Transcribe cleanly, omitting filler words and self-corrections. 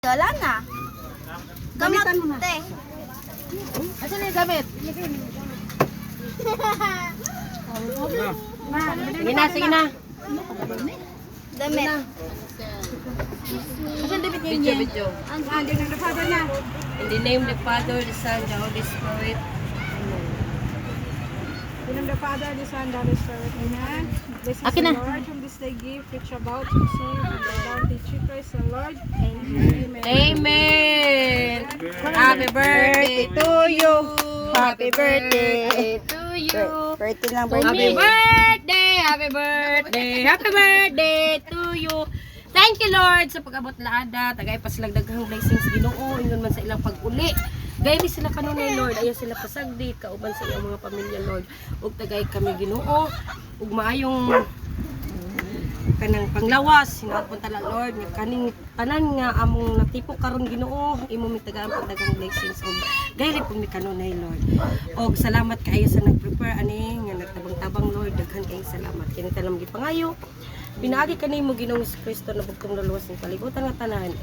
Wala na. Gamot, Gamitan mo na. te. Asan yung gamit? Sige na, sige na. Damit. Asan damit niya? Video. Hindi na father na. In the name of the Father, the Son, the Holy Spirit. In the name of the Father, the Son, the Holy Spirit. Amen. This is Akin the na. Lord whom this day gift which about to receive and the bounty Christ the Lord. Amen. Amen. Happy birthday to you. Happy birthday to you. Birthday lang, Happy birthday, happy birthday, happy birthday to you. Thank you Lord sa pag-abot laada. Tagay pa silang daghang blessings Ginoo ingon man sa ilang pag-uli. Gaymi sila kanunay Lord, ayo sila pasagdi kauban sa iyang mga pamilya Lord. Ug tagay kami Ginoo ug maayong kanang panglawas hinapon tala Lord nga kaning tanan nga among natipok karon Ginoo imo mitagaan pagdagang blessings ug gayli pud mi kanunay Lord. Og salamat kaayo sa nag-prepare ani nga nagtabang-tabang Lord, daghan kayong salamat kini talam gipangayo. Pinaagi kanimo Ginoong Kristo na bugtong luluwas ng kalibutan nga tanan.